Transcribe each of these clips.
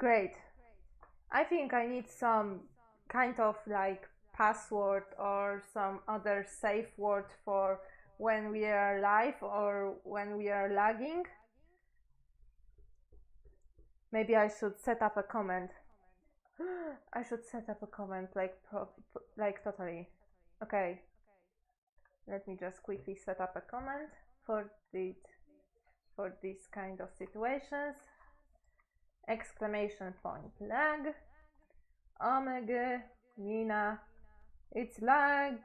Great. I think I need some kind of like password or some other safe word for when we are live or when we are lagging. Maybe I should set up a comment. I should set up a comment like totally. Okay. Let me just quickly set up a comment for these kind of situations. Exclamation point lag. Omega Nina. It's lagging.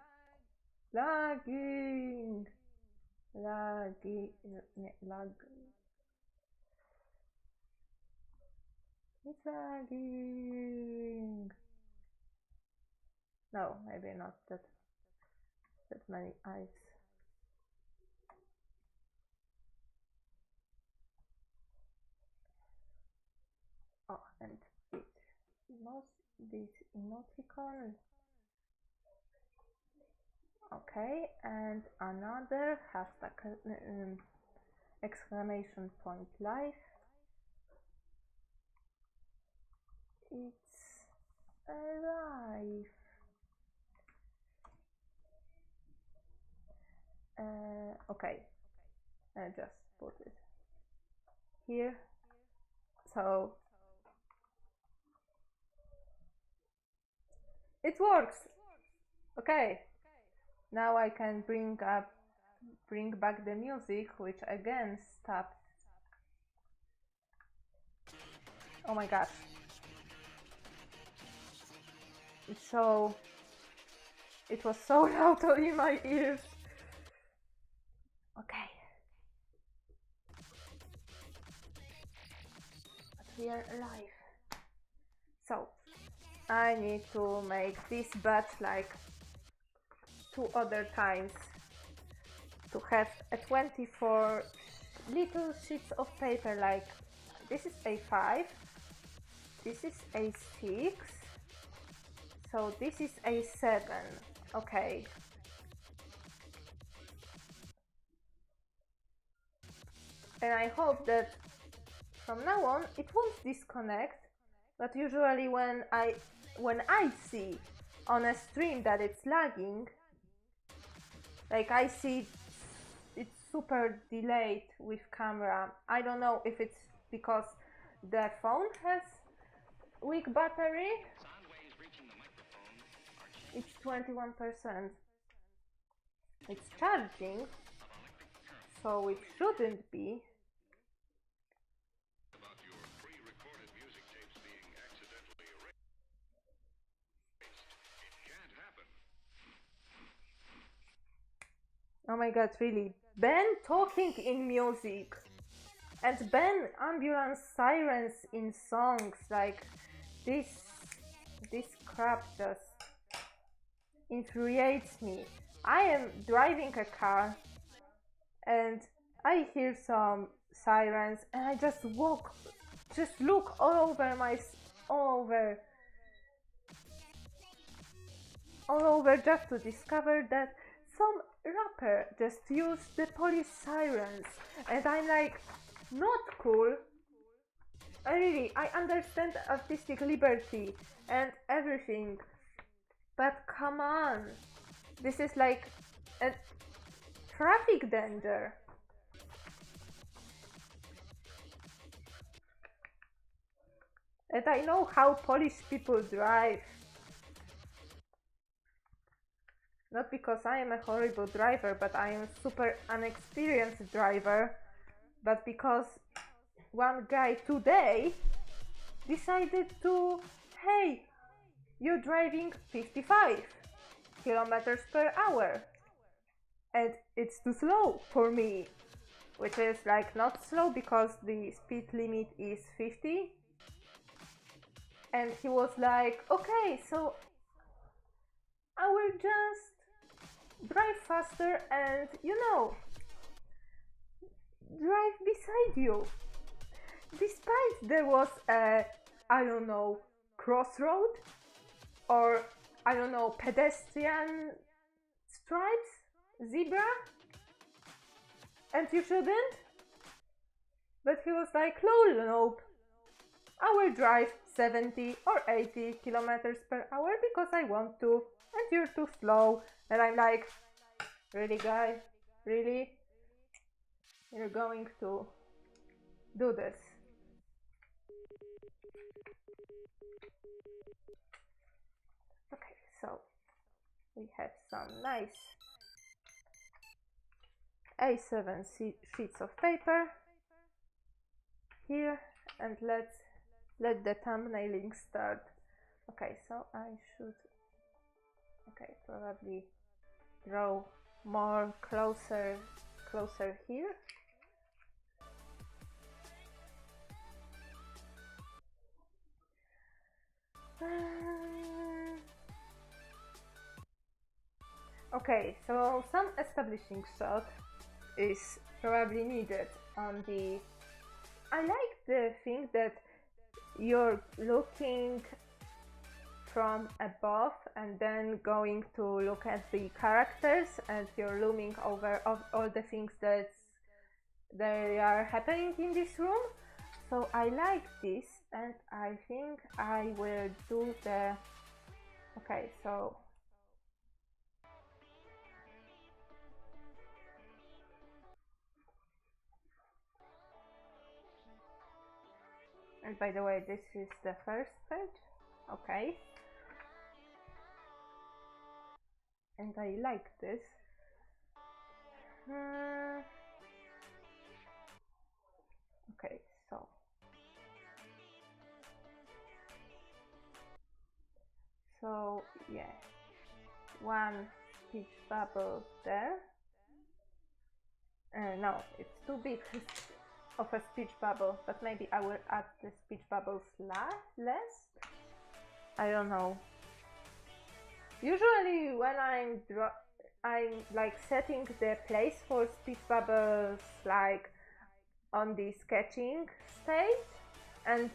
It's lagging. No, maybe not that many eyes. Oh, and this emoticon. Okay, and another hashtag exclamation point live. It's alive. Okay, just put it here. So it works. Okay, now I can bring back the music, which again stopped. Oh my gosh. It was so loud in my ears. Okay. But we are alive. So, I need to make this batch like 2 other times to have a 24 little sheets of paper. Like this is A5, this is A6, so this is A7. Okay. And I hope that from now on it won't disconnect, but usually when I see on a stream that it's lagging, like I see it's super delayed with camera. I don't know if it's because the phone has weak battery. It's 21%. It's charging, so it shouldn't be. Oh my god, really? Ben talking in music and Ben ambulance sirens in songs, like this crap just infuriates me. I am driving a car and I hear some sirens and I just look all over just to discover that some rapper just used the police sirens, and I'm like, not cool. I understand artistic liberty and everything, but come on, this is like a traffic danger. And I know how Polish people drive. Not because I am a horrible driver, but I am a super unexperienced driver, but because one guy today decided to, hey, you're driving 55 kilometers per hour and it's too slow for me, which is like not slow because the speed limit is 50. And he was like, okay, so I will just drive faster and, drive beside you. Despite there was a, I don't know, crossroad or, I don't know, pedestrian stripes, zebra, and you shouldn't. But he was like, lol, nope. I will drive 70 or 80 kilometers per hour because I want to, and you're too slow. And I'm like, really, guy? Really? You're going to do this? Okay, so we have some nice A7 sheets of paper here, and let's let the thumbnailing start. Okay, so I should probably draw more closer here. Okay, so some establishing shot is probably needed on the... I like the thing that you're looking from above and then going to look at the characters, and you're looming over all the things that they are happening in this room. So I like this, and I think I will do the... Okay, so and by the way, this is the first page. Okay. And I like this. Okay, so yeah, one speech bubble there. No, it's too big of a speech bubble, but maybe I will add the speech bubbles less. I don't know. Usually when I'm like setting the place for speech bubbles like on the sketching stage, and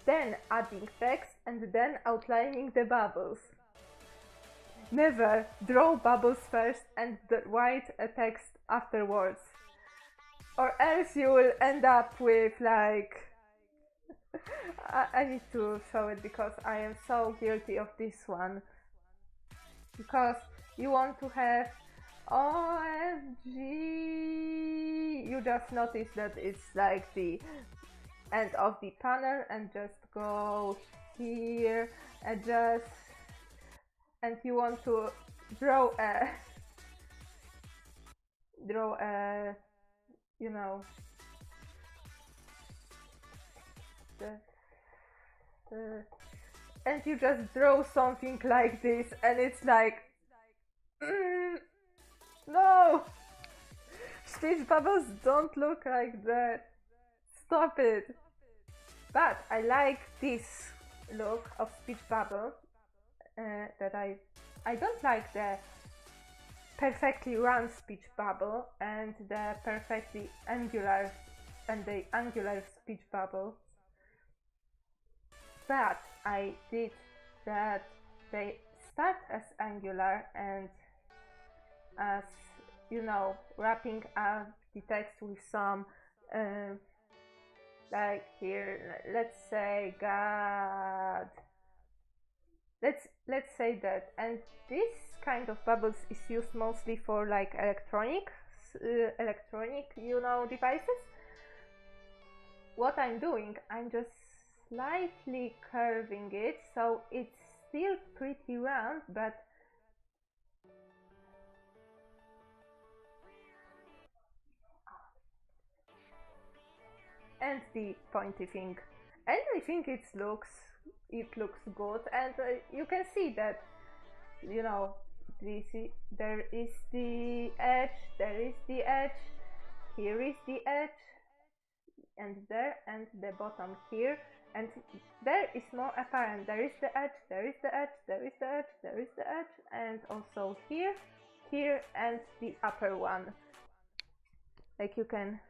then adding text and then outlining the bubbles. Never draw bubbles first and write a text afterwards, or else you will end up with like... I need to show it because I am so guilty of this one. Because you want to have OMG, you just notice that it's like the end of the panel, and just go here, adjust, and you want to draw a you know, and you just draw something like this, and it's like, no, speech bubbles don't look like that, stop it. But I like this look of speech bubble, that I don't like the perfectly round speech bubble and the perfectly angular and the angular speech bubble. But I did that they start as angular, and as you know, wrapping up the text with some like here, let's say God, let's say that. And this kind of bubbles is used mostly for like electronic you know, devices. What I'm doing, I'm just slightly curving it, so it's still pretty round, but and the pointy thing, and I think it looks good, and you can see that, you know, there is the edge, here is the edge, and there, and the bottom here, and there is more apparent. There is the edge, there is the edge, there is the edge, there is the edge, and also here, and the upper one. Like you can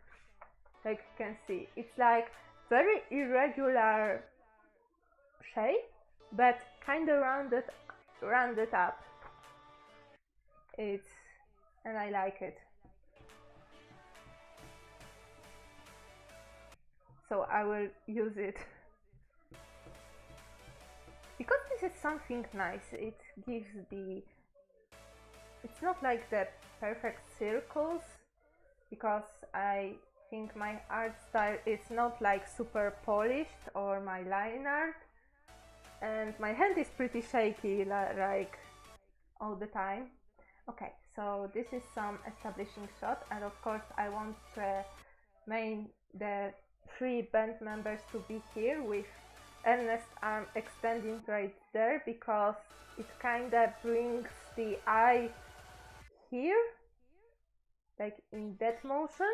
see, it's like very irregular shape, but kind of rounded up. And I like it. So I will use it is something nice. It gives the, it's not like the perfect circles, because I think my art style is not like super polished, or my line art, and my hand is pretty shaky like all the time. Okay, so this is some establishing shot, and of course I want the 3 band members to be here with Ernest's arm extending right there, because it kinda brings the eye here, like in that motion,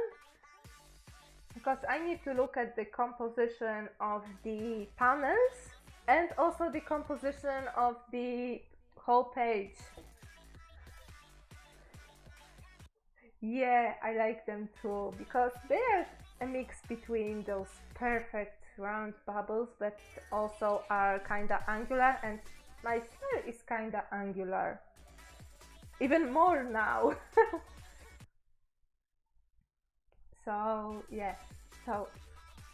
because I need to look at the composition of the panels and also the composition of the whole page. Yeah, I like them too, because they're a mix between those perfect round bubbles but also are kinda angular, and my sphere is kinda angular. Even more now. So yeah, so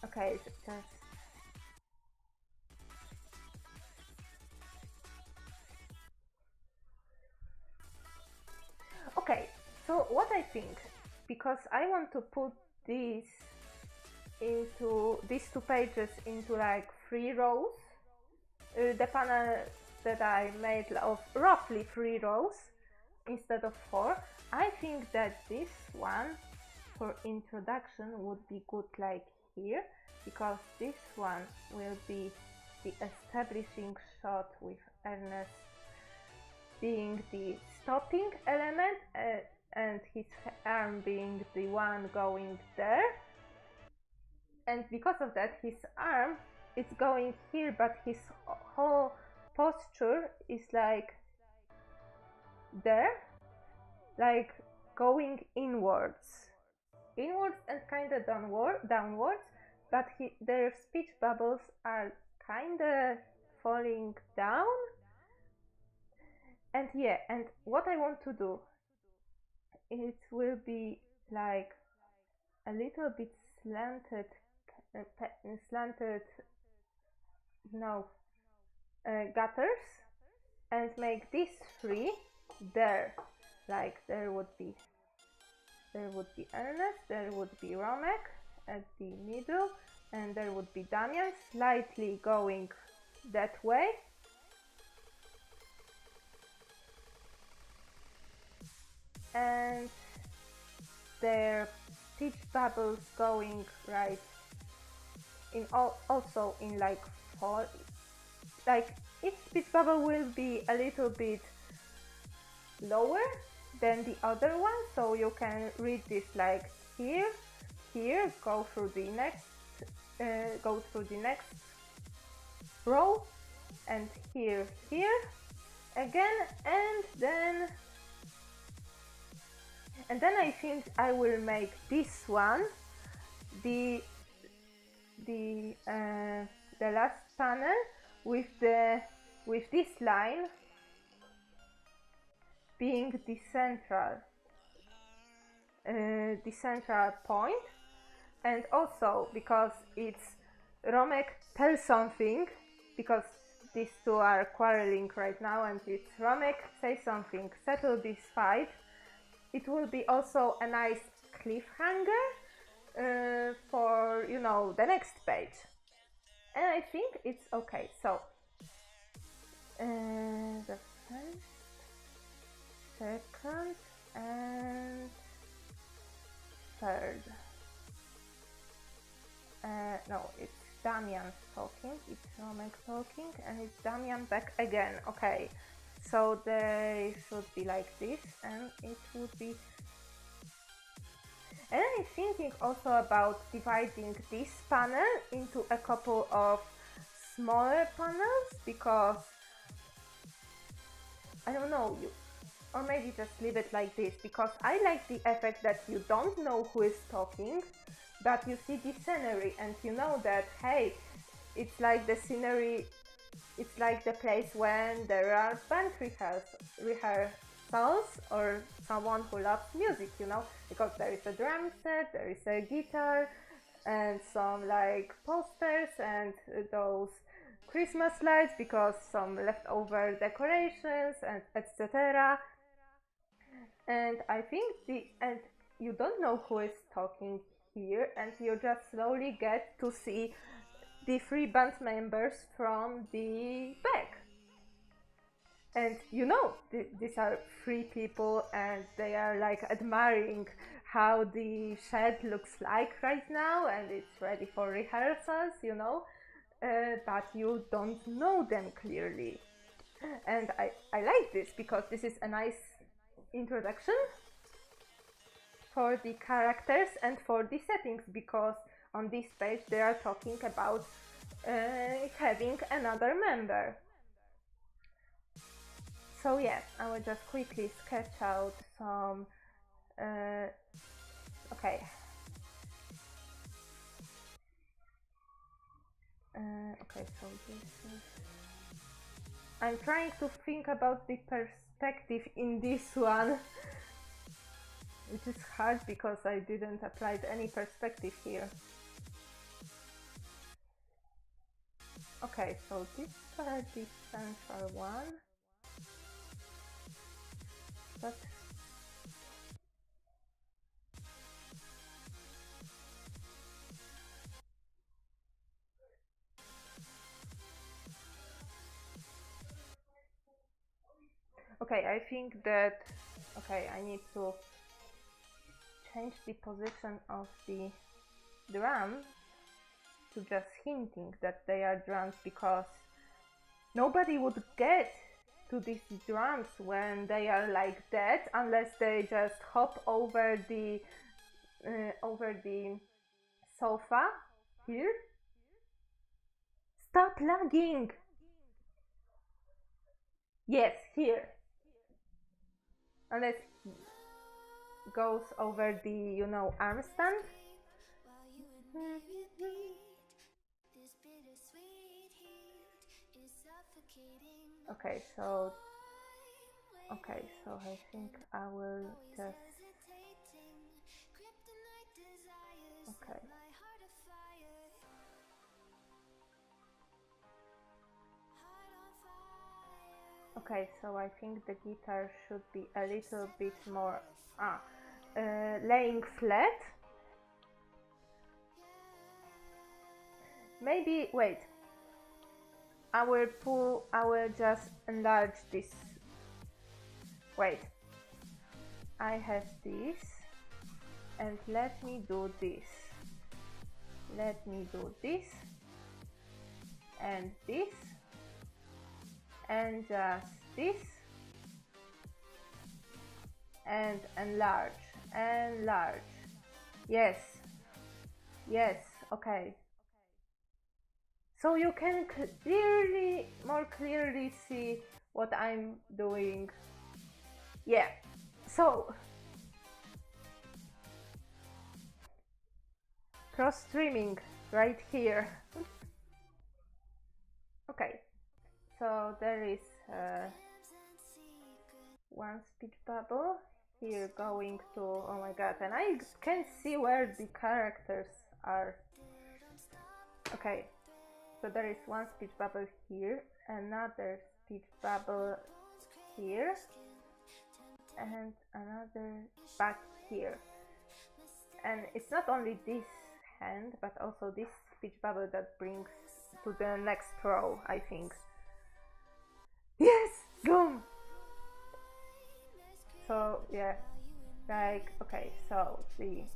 okay, just okay. So what I think, because I want to put these 2 pages into like 3 rows, the panel that I made of roughly 3 rows instead of 4, I think that this one for introduction would be good like here, because this one will be the establishing shot with Ernest being the stopping element, and his arm being the one going there, and because of that his arm is going here, but his whole posture is like there, like going inwards and kind of downwards, but their speech bubbles are kind of falling down. And yeah, and what I want to do, it will be like a little bit slanted gutters, and make these 3 there, like there would be Ernest, there would be Romek at the middle, and there would be Damian slightly going that way. And their speech bubbles going right in also in like 4, like each speech bubble will be a little bit lower than the other one, so you can read this like here, go through the next row, and here again, and then I think I will make this one the last panel with this line being the central point. And also because it's Romek tell something, because these 2 are quarreling right now, and it's Romek say something, settle this fight. It will be also a nice cliffhanger for, you know, the next page, and I think it's okay. So the first, second and third, no, it's Damian talking, it's Romek talking, and it's Damian back again. Okay, so they should be like this, and it would be, and I'm thinking also about dividing this panel into a couple of smaller panels, because I don't know, or maybe just leave it like this, because I like the effect that you don't know who is talking, but you see the scenery and you know that, hey, it's like the scenery, it's like the place when there are band rehearsals, or someone who loves music, you know, because there is a drum set, there is a guitar, and some like posters, and those Christmas lights because some leftover decorations and etc. And I think and you don't know who is talking here, and you just slowly get to see the 3 band members from the back. And you know, these are 3 people, and they are like admiring how the shed looks like right now, and it's ready for rehearsals, you know, but you don't know them clearly. And I like this because this is a nice introduction for the characters and for the settings, because on this page they are talking about having another member. So yeah, I will just quickly sketch out some okay. Okay, so this is... I'm trying to think about the perspective in this one, which is hard because I didn't apply any perspective here. Okay, so this is the central one. But okay, I think that I need to change the position of the drum to just hinting that they are drums, because nobody would get to these drums when they are like that unless they just hop over the sofa here. Stop lagging! Yes, here. Unless goes over the, you know, arm stand. Okay, so I think I will just okay, so I think the guitar should be a little bit more laying flat. Maybe, wait, I will just enlarge this. Wait, I have this, and let me do this. Let me do this, and this, and just this, and enlarge. Yes, okay. So you can more clearly see what I'm doing. Yeah, so cross streaming right here. Okay, so there is one speech bubble here going to, oh my god, and I can see where the characters are. Okay, so there is one speech bubble here, another speech bubble here, and another back here. And it's not only this hand, but also this speech bubble that brings to the next row, I think. Yes! Zoom! So, yeah, like, okay, so this.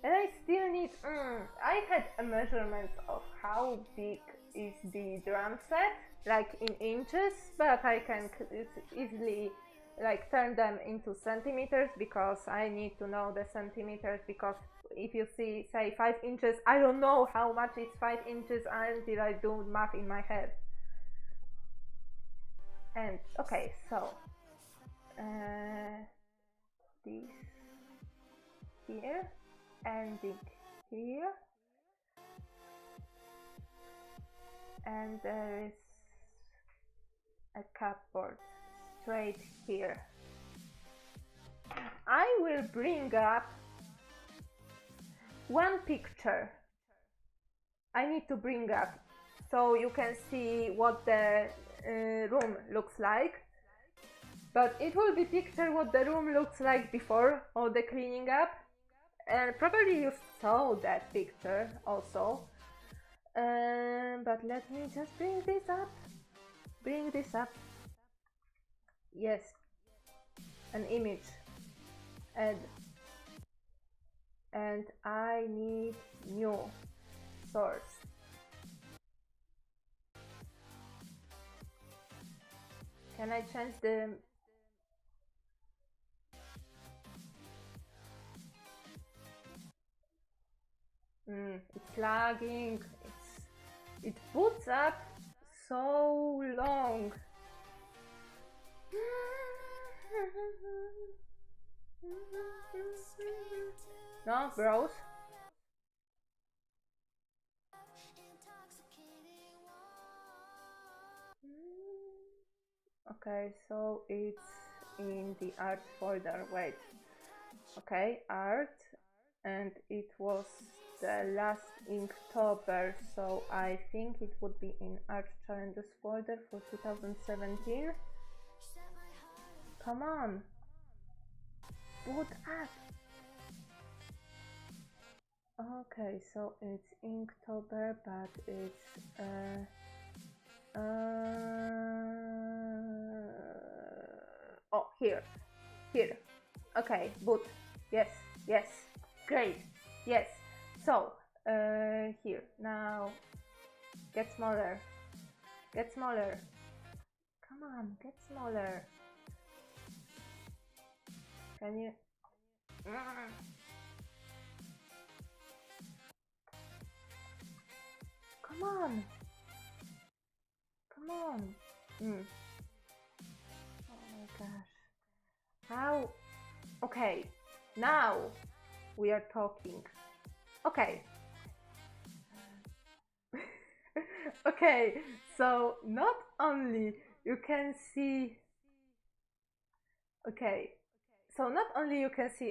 And I still need, I had a measurement of how big is the drum set, like in inches, but I can easily like turn them into centimeters, because I need to know the centimeters, because if you see, say 5 inches, I don't know how much is 5 inches until I do math in my head. And okay, so this here, ending here, and there is a cupboard straight here. I will bring up one picture I need to bring up so you can see what the room looks like. But it will be picture what the room looks like before all the cleaning up. And probably you saw that picture also. But let me just bring this up. Bring this up. Yes. An image. Add. And I need new source. Can I change the... it's lagging. It boots up so long. No, bros. Okay, so it's in the art folder. Wait. Okay, art, and it was the last Inktober, so I think it would be in art challenges folder for 2017. Come on, boot up. Okay, so it's Inktober, but it's oh, here. Okay, boot. Yes, great. Yes. So here now, get smaller. Come on, get smaller. Can you? Come on. Oh my gosh. How? Okay, now we are talking. Okay. Okay, so not only you can see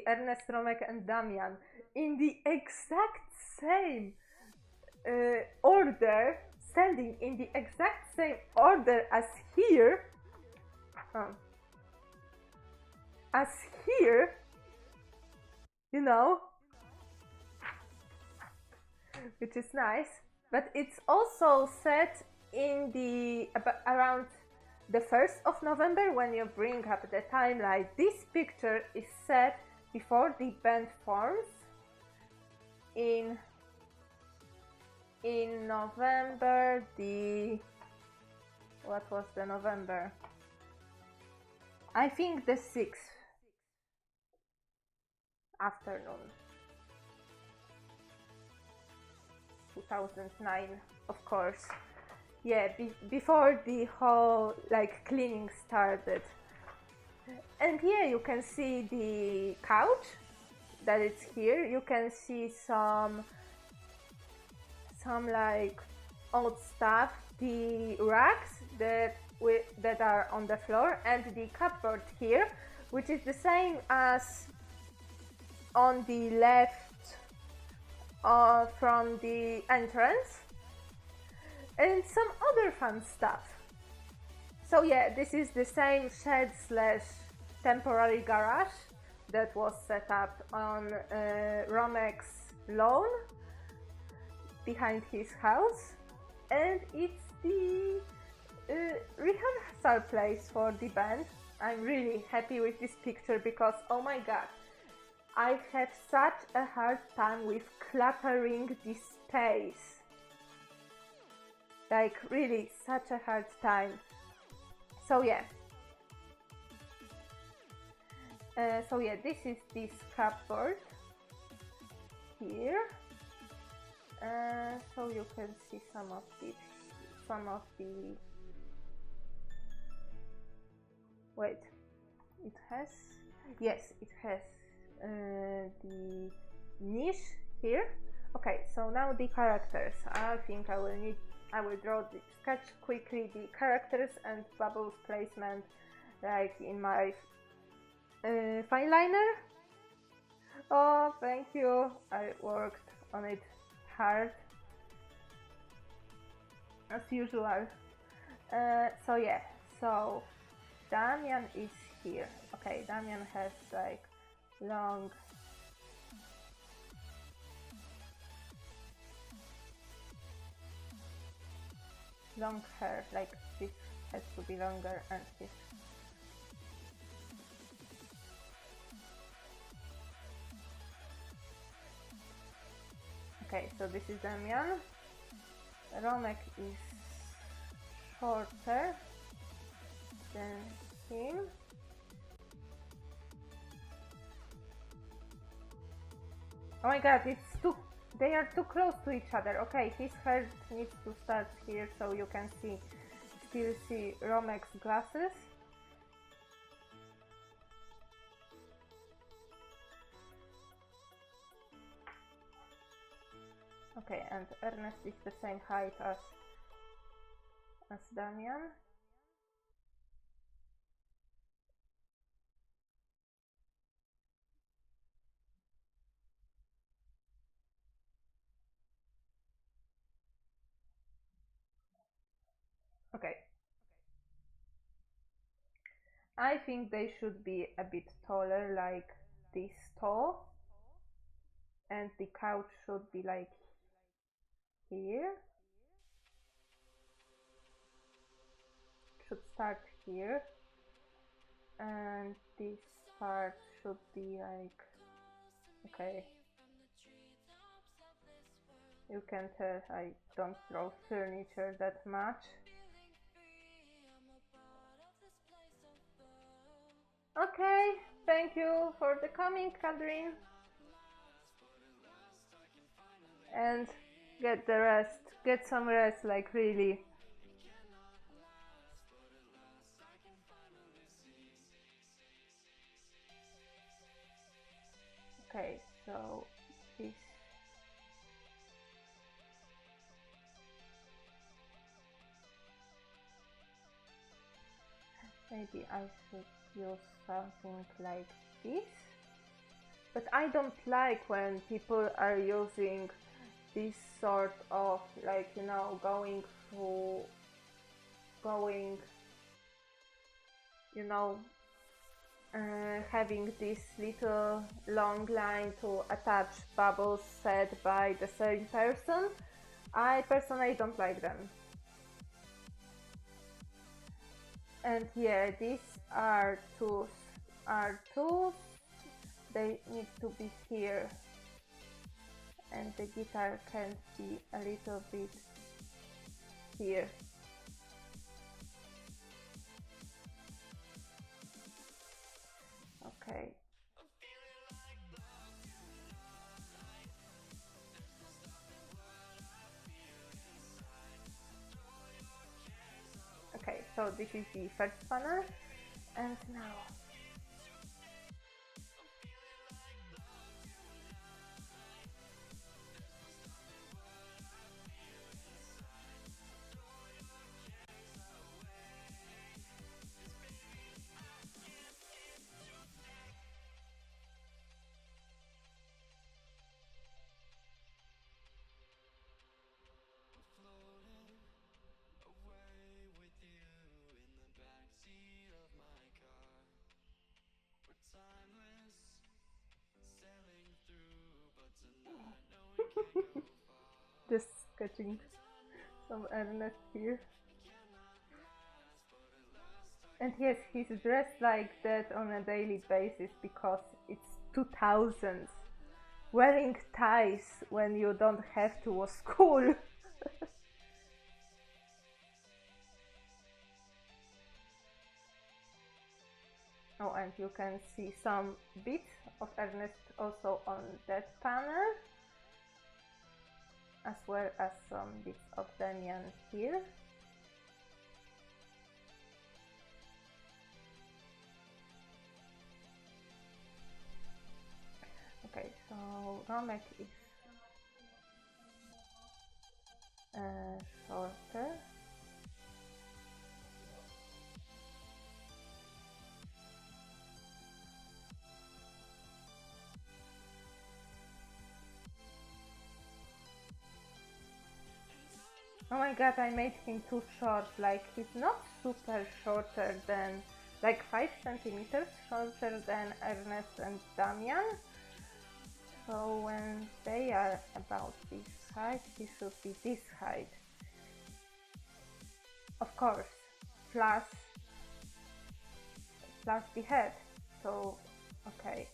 Ernest, Romek and Damian in the exact same order, standing in the exact same order as here, you know, which is nice. But it's also set in the around the 1st of November when you bring up the timeline. This picture is set before the band forms in November. What was the November? I think the 6th afternoon, 2009, of course. Yeah, before the whole cleaning started. And yeah, you can see the couch that it's here. You can see some old stuff, the racks that are on the floor, and the cupboard here, which is the same as on the left from the entrance, and some other fun stuff. So yeah, this is the same shed / temporary garage that was set up on Romek's lawn behind his house, and it's the rehearsal place for the band. I'm really happy with this picture because, oh my god, I have such a hard time with cluttering this space. Really, such a hard time. So yeah. This is this cupboard here. So you can see some of the. Wait, it has. Yes, it has the niche here. Okay, so now the characters. I think I will draw the sketch quickly the characters and bubbles placement in my fine liner. Oh, thank you. I worked on it hard. as usual. So yeah, so Damian is here. Okay, Damian has like long hair, like this has to be longer and this. Okay, so this is Damian. Romek is shorter than him. Oh my god, they are too close to each other. Okay, his hair needs to start here so you can still see Romek's glasses. Okay, and Ernest is the same height as Damian. Okay. I think they should be a bit taller, like this tall. And the couch should be like here. Should start here. And this part should be like, okay. You can tell I don't draw furniture that much. Okay, thank you for the coming, Catherine. And get the rest, get some rest, like really. Okay, so this. Maybe I should use something like this. But I don't like when people are using this sort of, like, you know, going, you know, having this little long line to attach bubbles said by the same person. I personally don't like them. And yeah, these are tools, they need to be here, and the guitar can be a little bit here. Okay. Okay, so this is the first panel, and now just sketching some Ernest here. And yes, he's dressed like that on a daily basis because it's 2000s. Wearing ties when you don't have to was cool. Oh, and you can see some bits of Ernest also on that panel, as well as some bits of Damian here. Okay, so Romek is shorter. Oh my god, I made him too short. Like, he's not super shorter than, like 5 centimeters shorter than Ernest and Damian. So when they are about this height, he should be this height. Of course, plus the head. So, okay.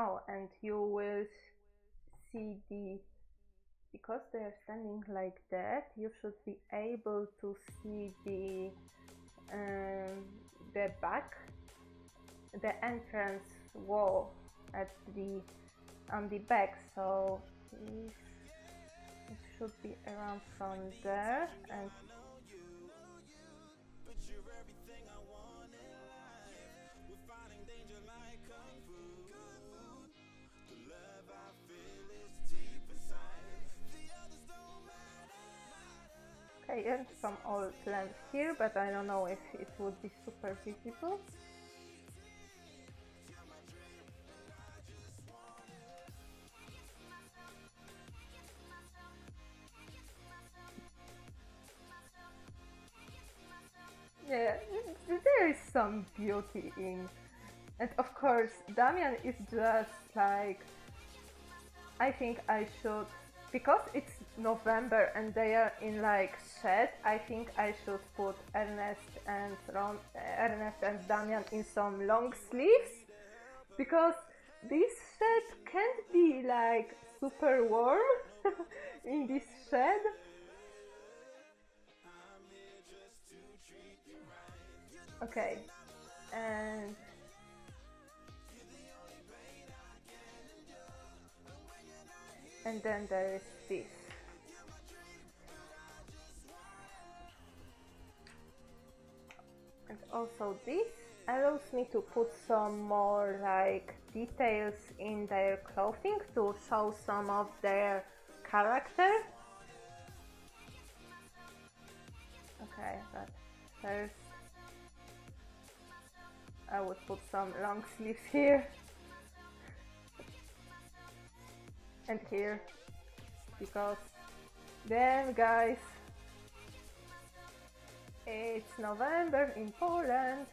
Oh, and you will see because they are standing like that, you should be able to see the back, the entrance wall at on the back. So it should be around from there, and okay, and some old lamps here, but I don't know if it would be super visible. Yeah, there is some beauty in, and of course Damian is just like, I think I should, because it's November and they are in like shed, I think I should put Ernest and Damian in some long sleeves, because this shed can't be like super warm in this shed. Okay, and then there is this. And also this allows me to put some more like details in their clothing to show some of their character. Okay, but first I would put some long sleeves here and here, because then guys, it's November in Poland,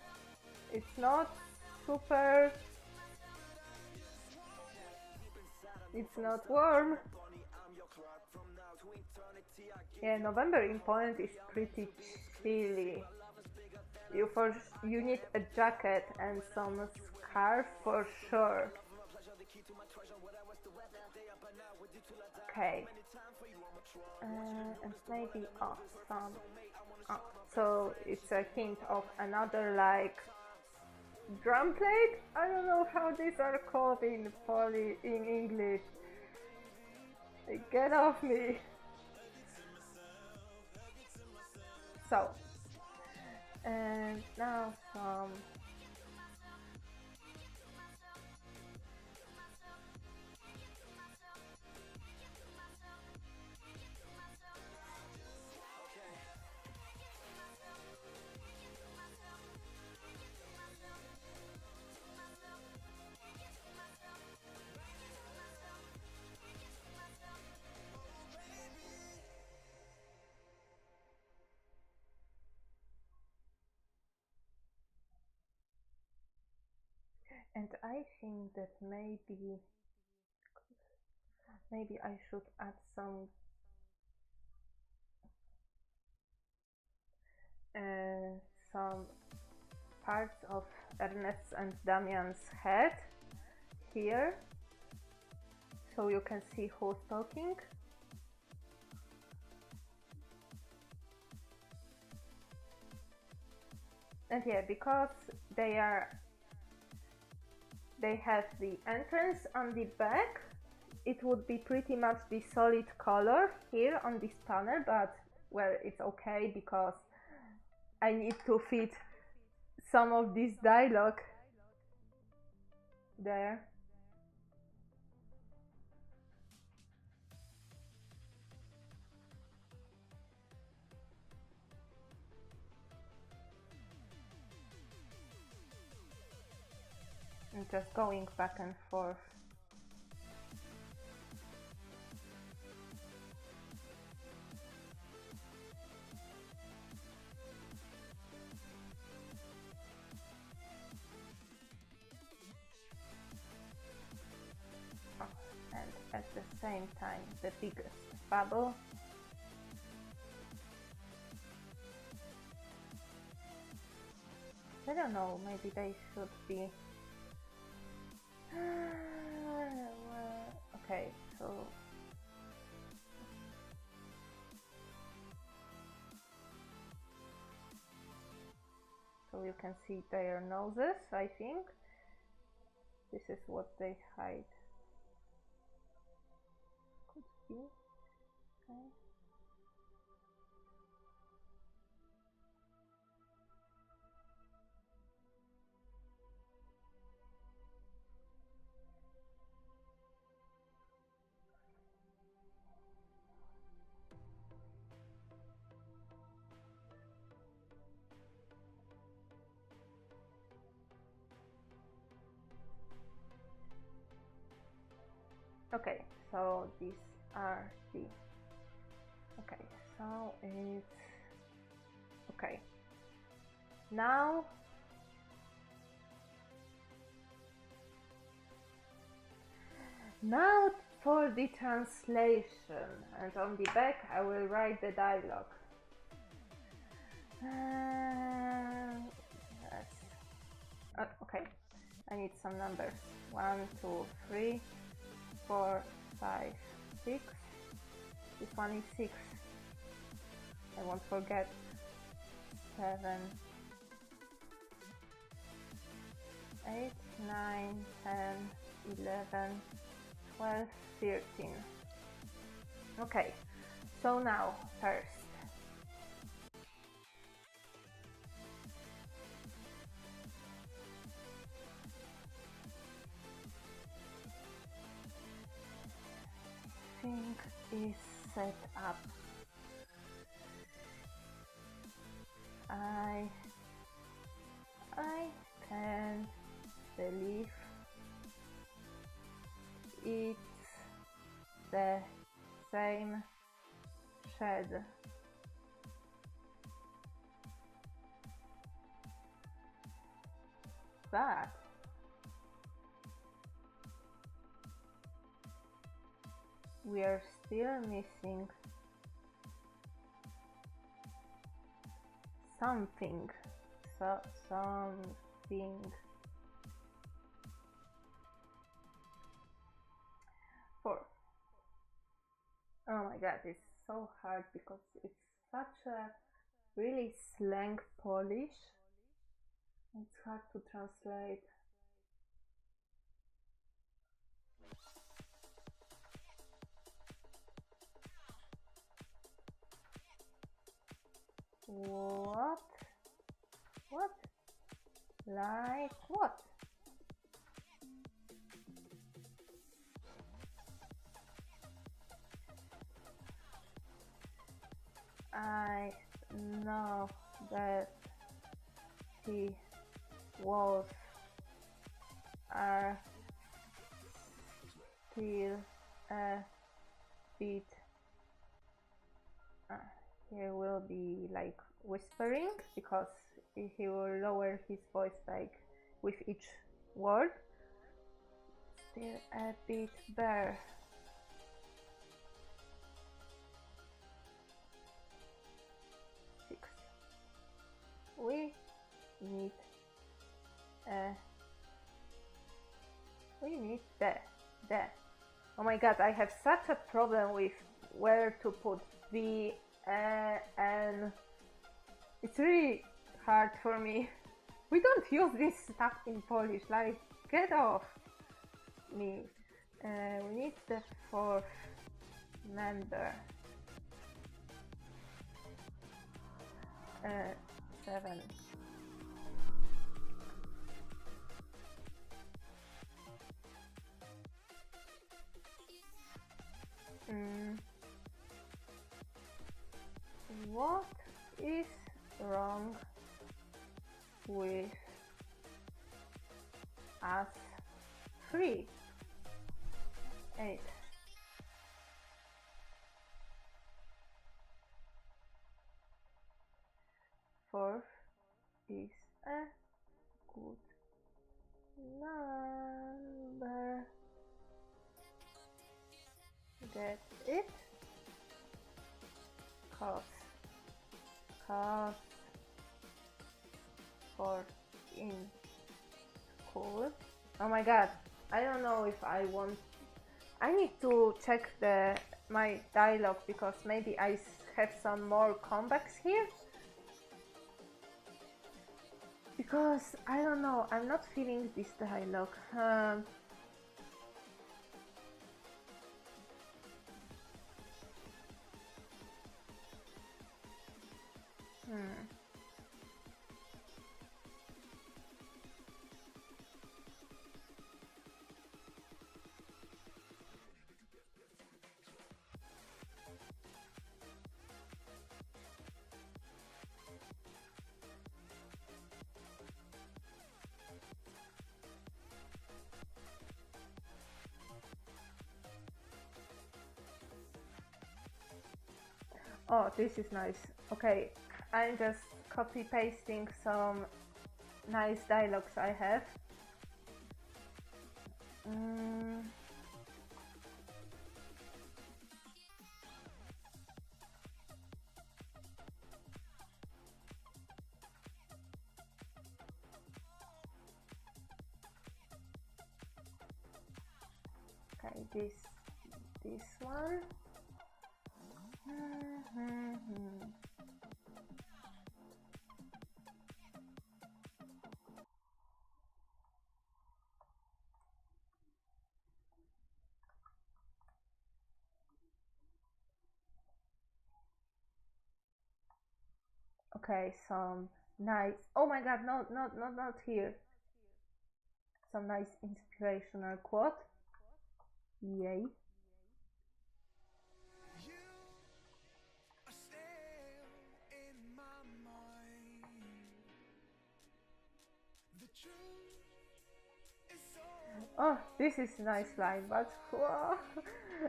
it's not super, it's not warm. Yeah, November in Poland is pretty chilly. You need a jacket and some scarf for sure. Okay, and maybe some. So it's a hint of another like drum plate. I don't know how these are called in English. Get off me. So, and now some And I think that maybe I should add some parts of Ernest's and Damian's head here, so you can see who's talking. And yeah, because they have the entrance on the back, it would be pretty much the solid color here on this panel, but well, it's okay because I need to fit some of this dialogue there. I'm just going back and forth. And at the same time, the biggest bubble. I don't know, maybe they should be... okay, so you can see their noses, I think. This is what they hide. Could be. Okay. Okay, so these are the... okay, so it's... okay. Now for the translation, and on the back I will write the dialogue. Okay, I need some numbers. 1, 2, 3, 4, 5, 6. This one is 6. I won't forget. 7, 8, 9, 10, 11, 12, 13. Okay, so now first. Is set up. I can't believe it's the same shed. But we are still missing something. Something. Four. Oh my god, it's so hard because it's such a really slang Polish. It's hard to translate. What? What? Like what? I know that the walls are still a bit... here will be like whispering because he will lower his voice like with each word. Still a bit bare. Six. We need the. Oh my god, I have such a problem with where to put the and it's really hard for me. We don't use this stuff in Polish, like, get off me. We need the fourth member. 7. What is wrong with us 3? 8. Fourth is a good number. Get it? Cause for in school. Oh my god, I don't know if I want. I need to check my dialogue because maybe I have some more comebacks here. Because I don't know, I'm not feeling this dialogue. Oh, this is nice. Okay, I'm just copy pasting some nice dialogues I have. Okay, this one. Okay, some nice. Oh my god, no, not here. Some nice inspirational quote. Yay. Oh, this is a nice line, but whoa,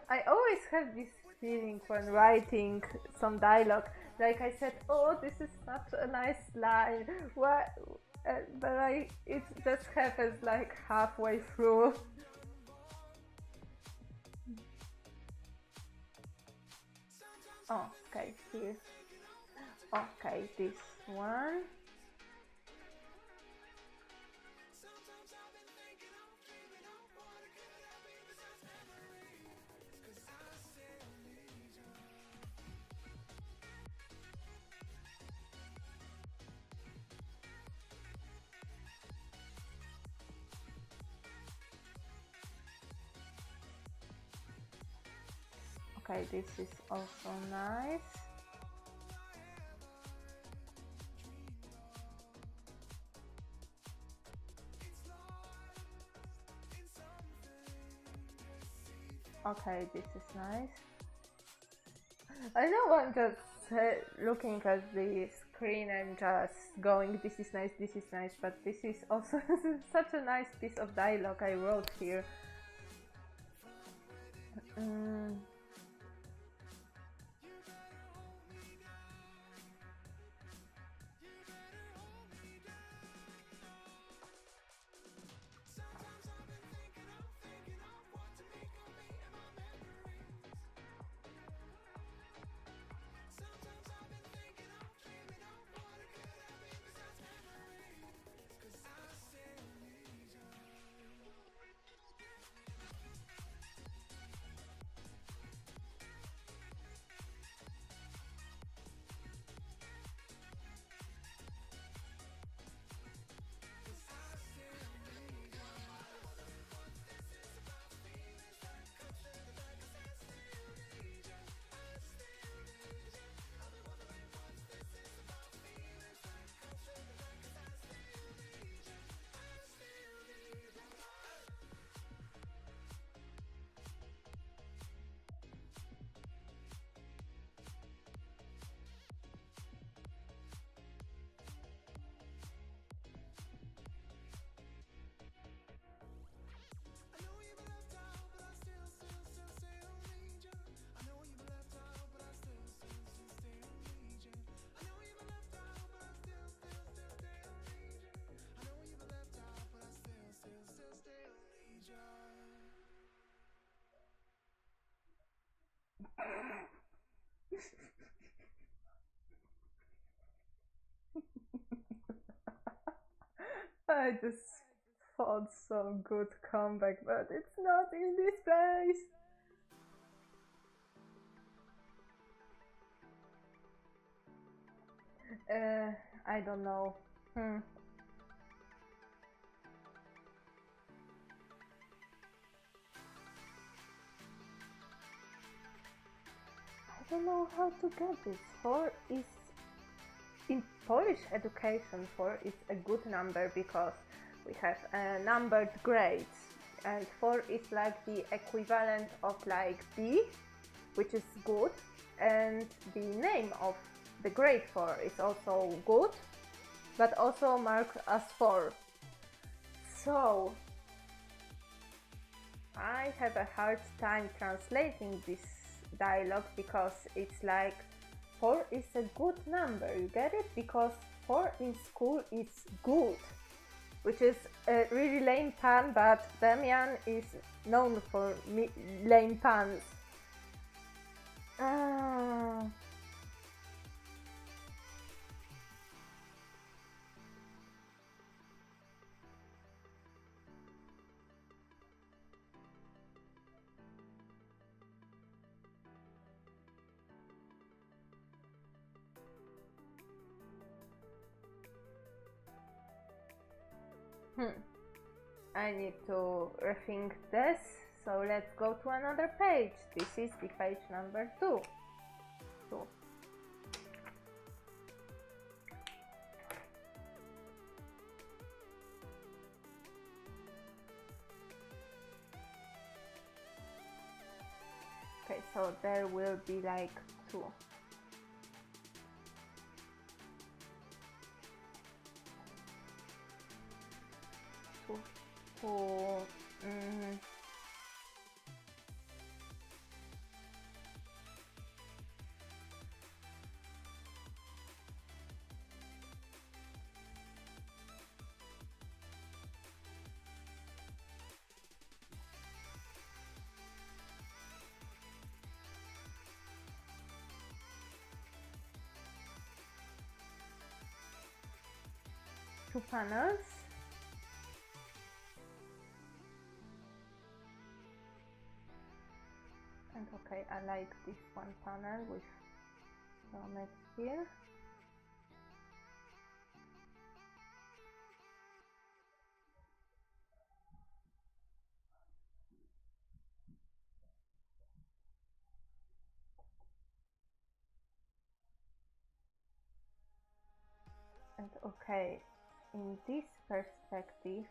I always have this feeling when writing some dialogue. Like I said, oh, this is such a nice line. What? But it just happens like halfway through. Oh, okay, here. Okay, this one. Okay, this is also nice. Okay, this is nice. I know I'm just looking at the screen and just going, this is nice, but this is also such a nice piece of dialogue I wrote here. I just thought some good comeback, but it's not in this place. I don't know. I don't know how to get this. 4 is in Polish education. 4 is a good number because we have numbered grades, and 4 is like the equivalent of like B, which is good, and the name of the grade 4 is also good, but also marked as 4. So I have a hard time translating this dialogue because it's like 4 is a good number, you get it? Because 4 in school is good, which is a really lame pun, but Damian is known for lame puns. I need to rethink this, so let's go to another page. This is the page number 2. Okay, so there will be like 2. Two panels. And okay, I like this one panel with helmet here. And okay, in this perspective,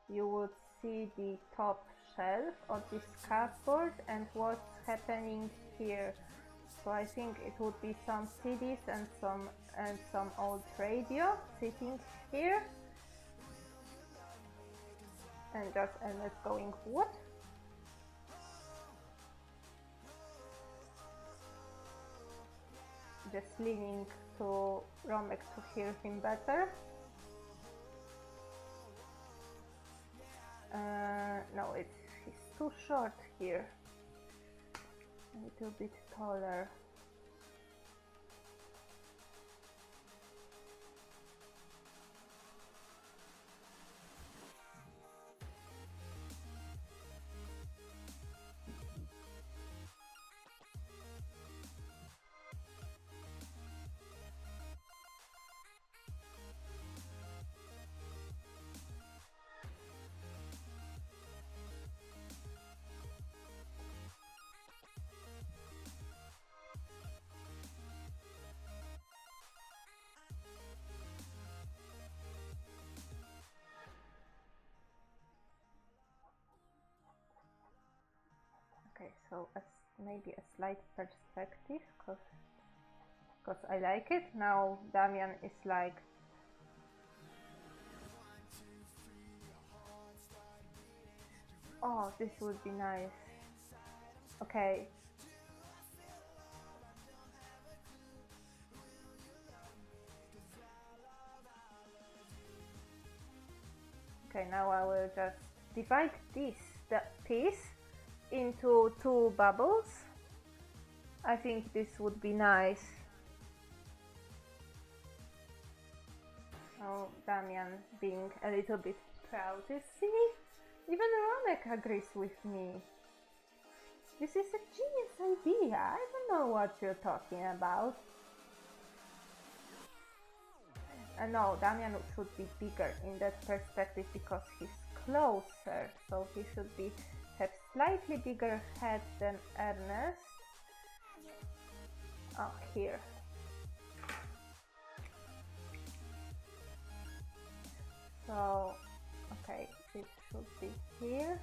you would see the top shelf of this cardboard and what's happening here. So I think it would be some CDs and some old radio sitting here, and just Ernest going what? Just leaning to Romek to hear him better. No, he's too short here. A little bit taller. Okay, so maybe a slight perspective, because I like it. Now Damian is like, oh, this would be nice. Okay. Okay, now I will just divide the piece into 2 bubbles. I think this would be nice. So know, Damian being a little bit proud. You see, even Ronek agrees with me. This is a genius idea. I don't know what you're talking about. No, Damian should be bigger in that perspective because he's closer, so he should have slightly bigger head than Ernest. Oh, here. So, okay, it should be here.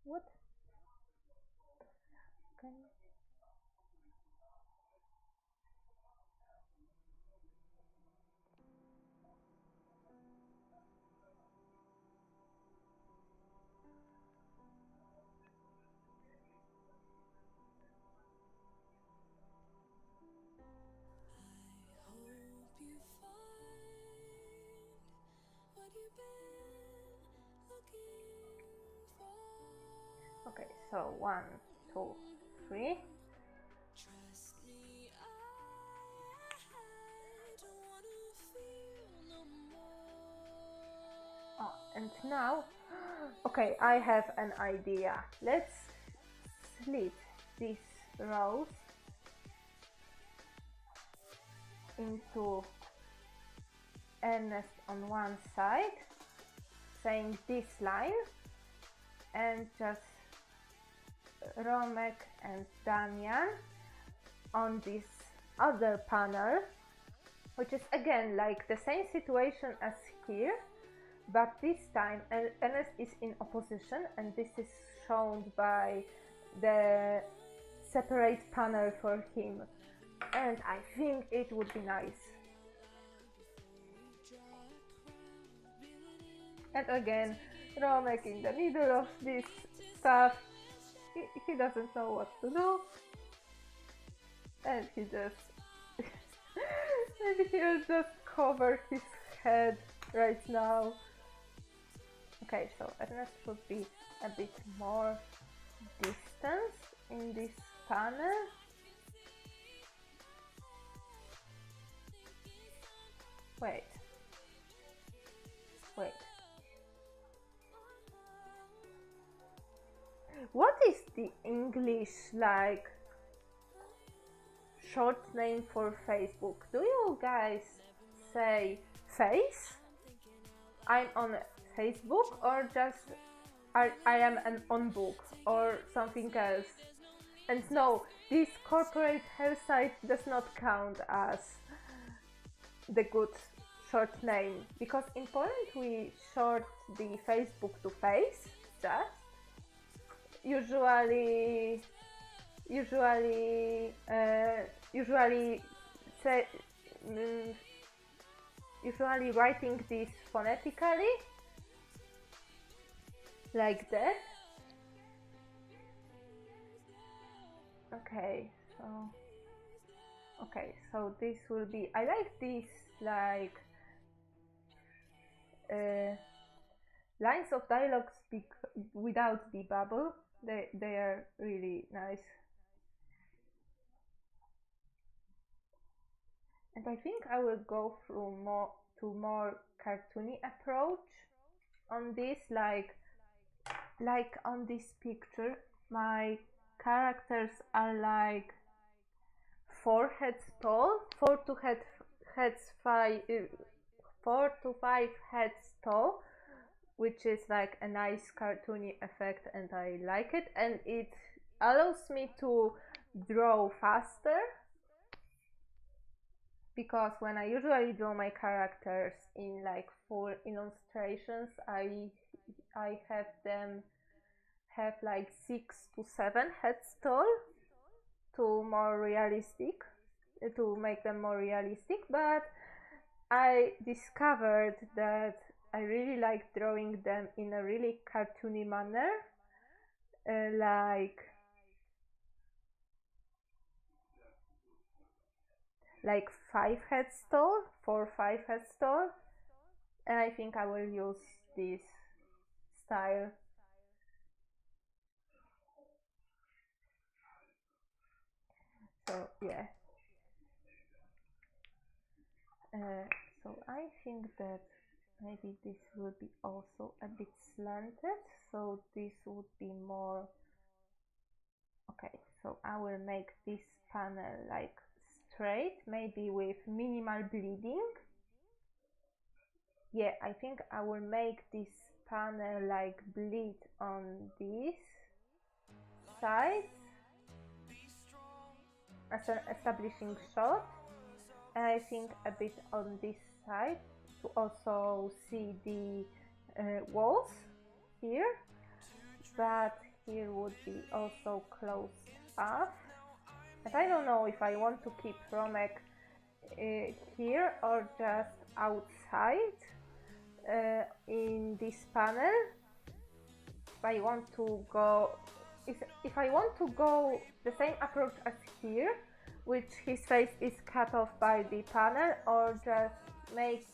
What? Okay. Okay, so 1, 2, 3. Oh, and now, okay, I have an idea. Let's split these rows into Ernest on one side, saying this line, and just Romek and Damian on this other panel, which is again like the same situation as here, but this time Ernest is in opposition, and this is shown by the separate panel for him, and I think it would be nice. And again, Romek in the middle of this stuff. He doesn't know what to do, and he just maybe he'll just cover his head right now. Okay, so Ernest should be a bit more distance in this panel. Wait. What is the English like short name for Facebook? Do you guys say face? I'm on Facebook, or just I am an on book or something else? And no, this corporate hair site does not count as the good short name, because in Poland we short the Facebook to face, just usually writing this phonetically like that. Okay, so this will be, I like this like lines of dialogue speak without the bubble. They are really nice. And I think I will go through more cartoony approach on this, like on this picture my characters are like 4 heads tall, 4 to 5 heads tall, which is like a nice cartoony effect, and I like it, and it allows me to draw faster, because when I usually draw my characters in like full illustrations, I have them have like 6 to 7 heads tall to make them more realistic, but I discovered that I really like drawing them in a really cartoony manner, like 5 heads tall, 4 or 5 heads tall, and I think I will use this style. So yeah. So I think that maybe this will be also a bit slanted, so this would be more. Okay, so I will make this panel like straight, maybe with minimal bleeding. Yeah, I think I will make this panel like bleed on this side as an establishing shot, and I think a bit on this side to also see the walls here, but here would be also closed off. And I don't know if I want to keep Romek here or just outside in this panel. If I want to go the same approach as here, which his face is cut off by the panel, or just make